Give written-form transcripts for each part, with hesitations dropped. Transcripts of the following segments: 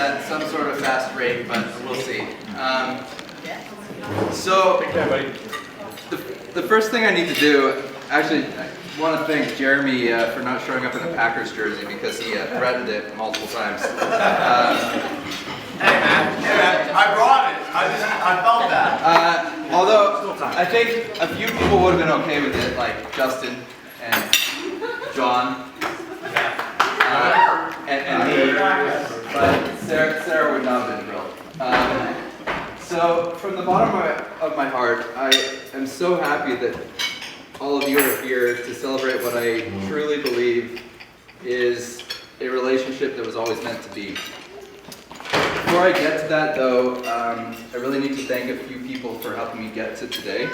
at some sort of fast rate, but we'll see. So, the first thing I need to do, actually, I want to thank Jeremy for not showing up in a Packers jersey because he threatened it multiple times. Hey man, I brought it. I felt that. Although, I think a few people would have been okay with it, like Justin and John. And me, but Sarah would not have been thrilled. So, from the bottom of my heart, I am so happy that all of you are here to celebrate what I truly believe is a relationship that was always meant to be. Before I get to that, though, I really need to thank a few people for helping me get to today.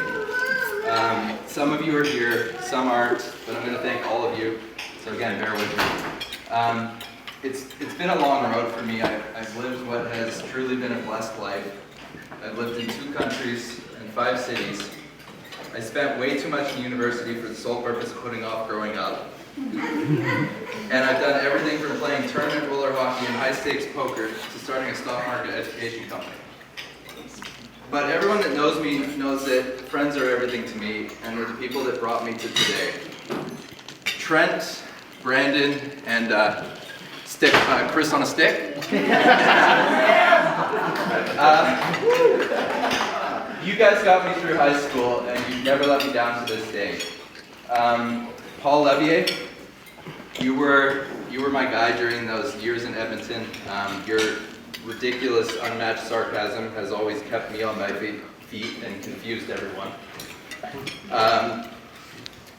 Some of you are here, some aren't, but I'm going to thank all of you. So again, bear with me. It's been a long road for me. I've lived what has truly been a blessed life. I've lived in 2 countries and 5 cities. I spent way too much in university for the sole purpose of putting off growing up. And I've done everything from playing tournament roller hockey and high-stakes poker to starting a stock market education company. But everyone that knows me knows that friends are everything to me, and they're the people that brought me to today. Trent, Brandon, and Chris on a stick. You guys got me through high school, and you've never let me down to this day. Paul Levier, you were my guy during those years in Edmonton. Your ridiculous, unmatched sarcasm has always kept me on my feet and confused everyone.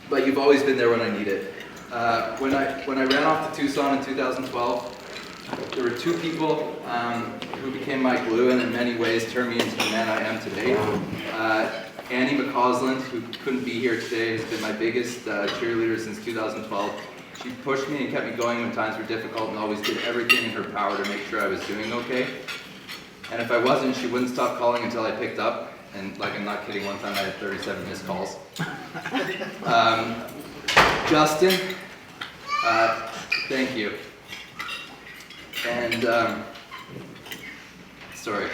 But you've always been there when I need it. When I ran off to Tucson in 2012, there were 2 people who became my glue and in many ways turned me into the man I am today. Annie McCausland, who couldn't be here today, has been my biggest cheerleader since 2012. She pushed me and kept me going when times were difficult and always did everything in her power to make sure I was doing okay. And if I wasn't, she wouldn't stop calling until I picked up. And like, I'm not kidding, one time I had 37 missed calls. Justin, thank you. And, sorry.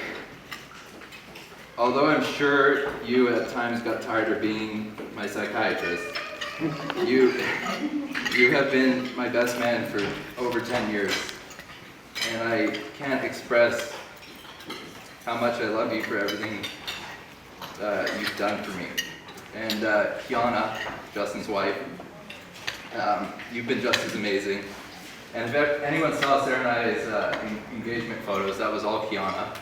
Although I'm sure you at times got tired of being my psychiatrist, you have been my best man for over 10 years. And I can't express how much I love you for everything you've done for me. And Kiana, Justin's wife, you've been just as amazing. And if anyone saw Sarah and I's engagement photos, that was all Kiana.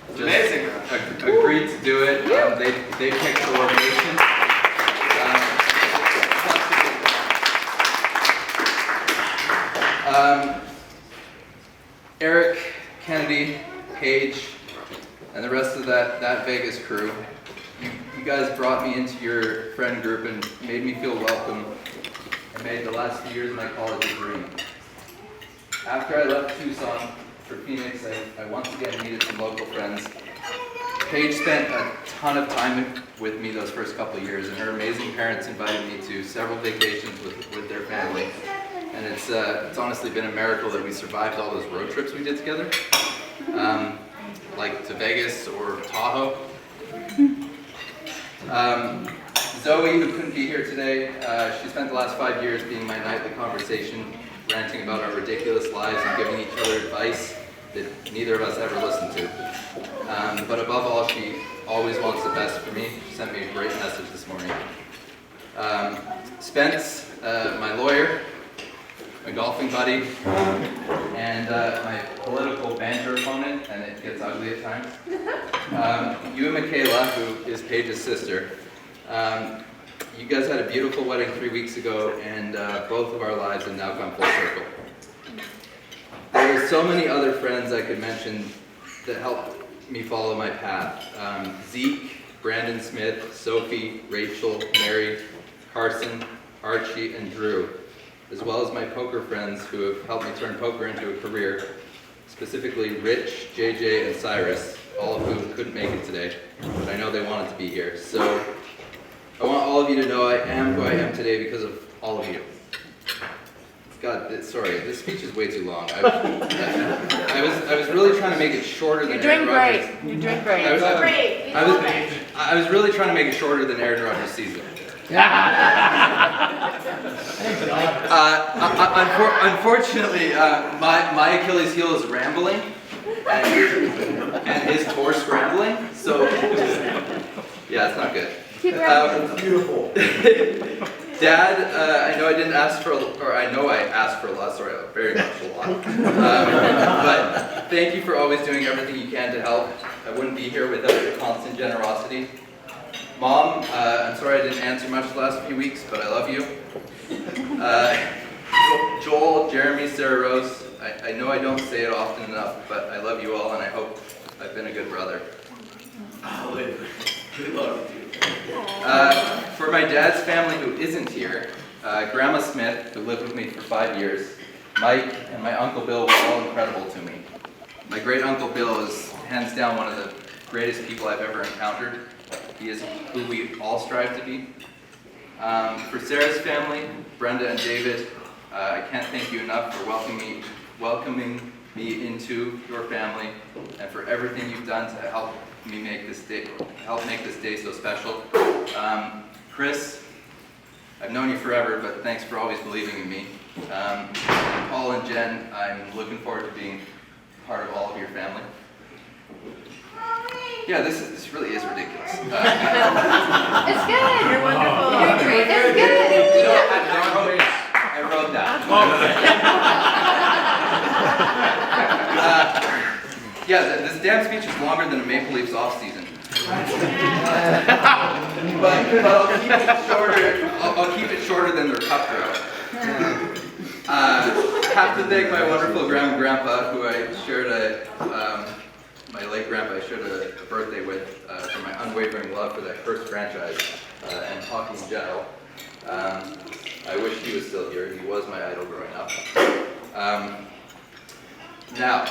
Just amazing. Agreed to do it. They picked the location. Eric, Kennedy, Paige, and the rest of that Vegas crew. You guys brought me into your friend group and made me feel welcome and made the last few years of my college a dream. After I left Tucson for Phoenix, I once again needed some local friends. Paige spent a ton of time with me those first couple of years, and her amazing parents invited me to several vacations with their family. And it's honestly been a miracle that we survived all those road trips we did together, like to Vegas or Tahoe. Zoe, who couldn't be here today, she spent the last 5 years being my nightly conversation, ranting about our ridiculous lives and giving each other advice that neither of us ever listened to. But above all, she always wants the best for me. She sent me a great message this morning. Spence, my lawyer, my golfing buddy, and my political banter opponent, and it gets ugly at times. You and Michaela, who is Paige's sister, you guys had a beautiful wedding 3 weeks ago, and both of our lives have now come full circle. There are so many other friends I could mention that helped me follow my path. Zeke, Brandon Smith, Sophie, Rachel, Mary, Carson, Archie, and Drew, as well as my poker friends who have helped me turn poker into a career, specifically Rich, JJ, and Cyrus, all of whom couldn't make it today, but I know they wanted to be here. So I want all of you to know I am who I am today because of all of you. God, sorry, this speech is way too long. I really trying to make it shorter than You're doing Aaron Rodgers. great. You're doing great. I was, Great. We I love was, it. I was really trying to make it shorter than Aaron Rodgers' season. Unfortunately, my Achilles heel is rambling, and his core scrambling. So, yeah, it's not good. Keep rambling. Beautiful. Dad, I know I didn't ask for, or I know I asked for a lot. Sorry, very much a lot. But thank you for always doing everything you can to help. I wouldn't be here without your constant generosity. Mom, I'm sorry I didn't answer much the last few weeks, but I love you. Joel, Jeremy, Sarah Rose, I know I don't say it often enough, but I love you all and I hope I've been a good brother. We love you. For my dad's family who isn't here, Grandma Smith, who lived with me for 5 years, Mike, and my Uncle Bill were all incredible to me. My great Uncle Bill is hands down one of the greatest people I've ever encountered. He is who we all strive to be. For Sarah's family, Brenda and David, I can't thank you enough for welcoming me into your family and for everything you've done to help make this day so special. Chris, I've known you forever, but thanks for always believing in me. Paul and Jen, I'm looking forward to being part of all of your family. Yeah, this really is ridiculous. It's good. You're wonderful. You're great. It's good. I wrote that. Yeah, this damn speech is longer than a Maple Leafs off-season. but I'll keep it shorter. I'll keep it shorter than their cup drought. Have to thank my wonderful grandma and grandpa, who I shared my late grandpa I shared a birthday with, for my unwavering love for that first franchise and hockey in general. I wish he was still here. He was my idol growing up. Now,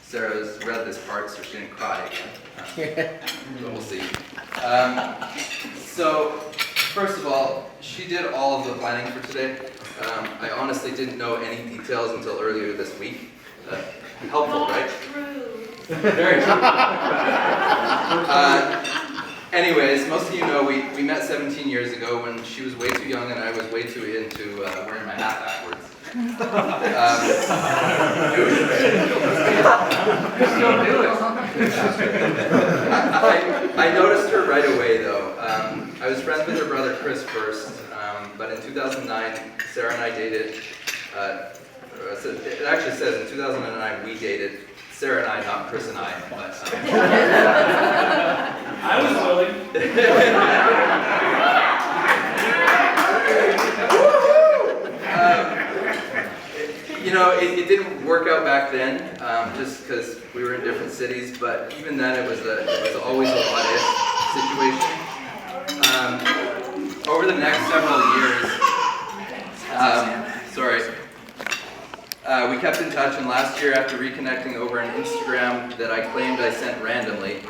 Sarah's read this part, so she didn't cry again. But we'll see. So, first of all, she did all of the planning for today. I honestly didn't know any details until earlier this week. Helpful, right? Very true. Anyways, most of you know we met 17 years ago when she was way too young and I was way too into wearing my hat backwards. I noticed her right away though. I was friends with her brother Chris first, but in 2009, Sarah and I dated. It actually says in 2009 we dated. Sarah and I, not Chris and I. But, I was willing. You know, it didn't work out back then, just because we were in different cities. But even then, it was always a what-if situation. Over the next several years, we kept in touch, and last year, after reconnecting over an Instagram that I claimed I sent randomly,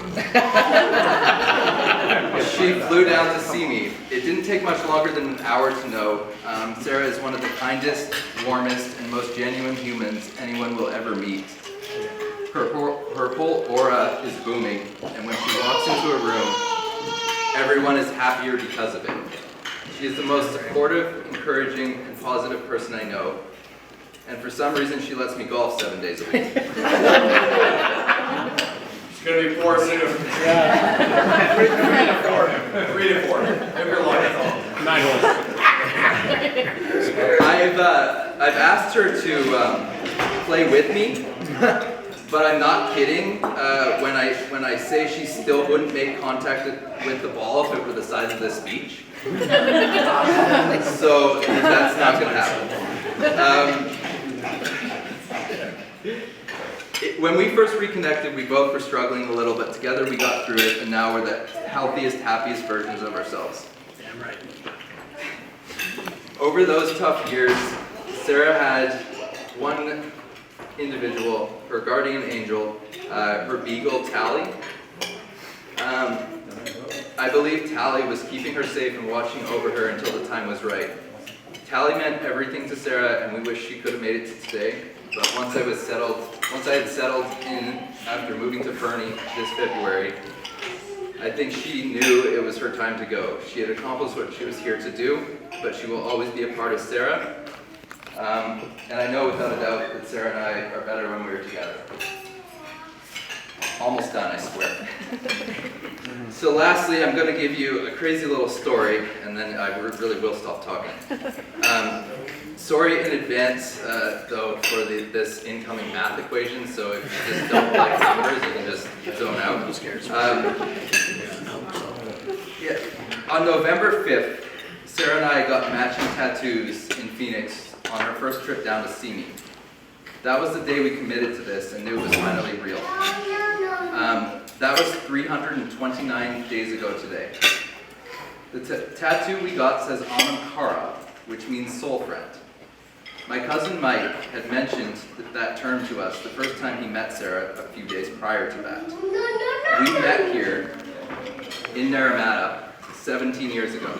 she flew down to see me. It didn't take much longer than an hour to know. Sarah is one of the kindest, warmest, and most genuine humans anyone will ever meet. Her whole aura is booming, and when she walks into a room, everyone is happier because of it. She is the most supportive, encouraging, and positive person I know. And for some reason, she lets me golf 7 days a week. It's gonna be 4 soon. Yeah. 3 to 4. 3 to 4. If you're lucky. 9 holes. I've asked her to play with me, but I'm not kidding when I say she still wouldn't make contact with the ball if it were the size of this beach. So that's not going to happen. When we first reconnected, we both were struggling a little, but together we got through it, and now we're the healthiest, happiest versions of ourselves. Damn right. Over those tough years, Sarah had one individual, her guardian angel, her beagle, Tally. I believe Tally was keeping her safe and watching over her until the time was right. Tally meant everything to Sarah, and we wish she could have made it to today, but once I had settled in after moving to Fernie this February, I think she knew it was her time to go. She had accomplished what she was here to do, but she will always be a part of Sarah. And I know without a doubt that Sarah and I are better when we're together. Almost done, I swear. So lastly, I'm going to give you a crazy little story, and then I really will stop talking. Sorry in advance, though, for this incoming math equation, so if you just don't like numbers, you can just zone out. Yeah. On November 5th, Sarah and I got matching tattoos in Phoenix on our first trip down to see me. That was the day we committed to this and knew it was finally real. That was 329 days ago today. The tattoo we got says Anam Cara, which means soul friend. My cousin Mike had mentioned that term to us the first time he met Sarah a few days prior to that. We met here in Naramata 17 years ago.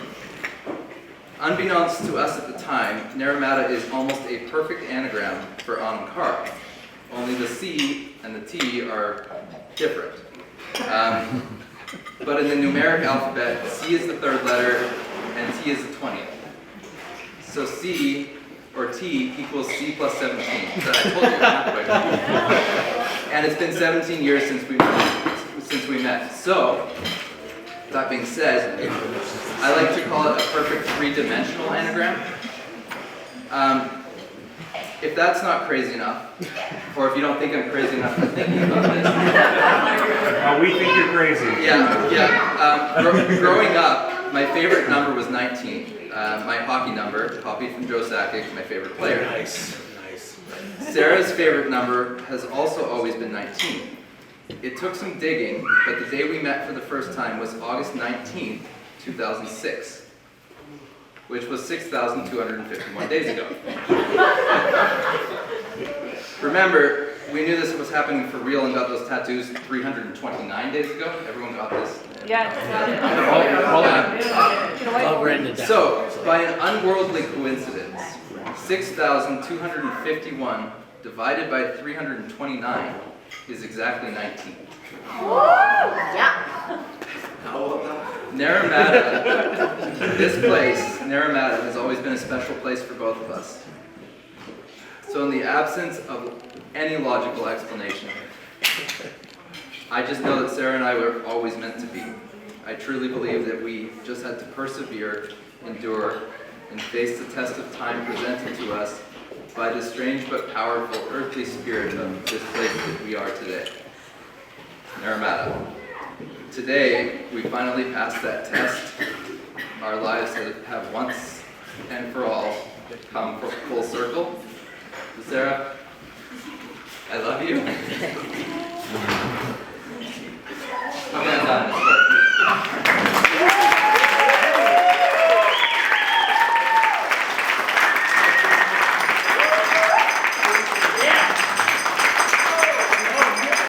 Unbeknownst to us at the time, Naramata is almost a perfect anagram for Anam Cara. Only the C and the T are different. But in the numeric alphabet, C is the third letter and T is the 20th. So C, or T, equals C plus 17. So I told you math right. And it's been 17 years since we met. So, that being said, I like to call it a perfect three-dimensional anagram. If that's not crazy enough, or if you don't think I'm crazy enough for thinking about this. We think you're crazy. Yeah. Growing up, my favorite number was 19. My hockey number, copied from Joe Sakic, my favorite player. Nice. Sarah's favorite number has also always been 19. It took some digging, but the day we met for the first time was August 19th, 2006, which was 6,251 days ago. Remember, we knew this was happening for real and got those tattoos 329 days ago. Everyone got this? Yes. I'll write it down. So, by an unworldly coincidence, 6,251 divided by 329 is exactly 19. Yeah. Naramata, this place, Naramata, has always been a special place for both of us. So in the absence of any logical explanation, I just know that Sarah and I were always meant to be. I truly believe that we just had to persevere, endure, and face the test of time presented to us by the strange but powerful earthly spirit of this place that we are today, Naramata. Today, we finally passed that test. Our lives have once and for all come full circle. So Sarah, I love you.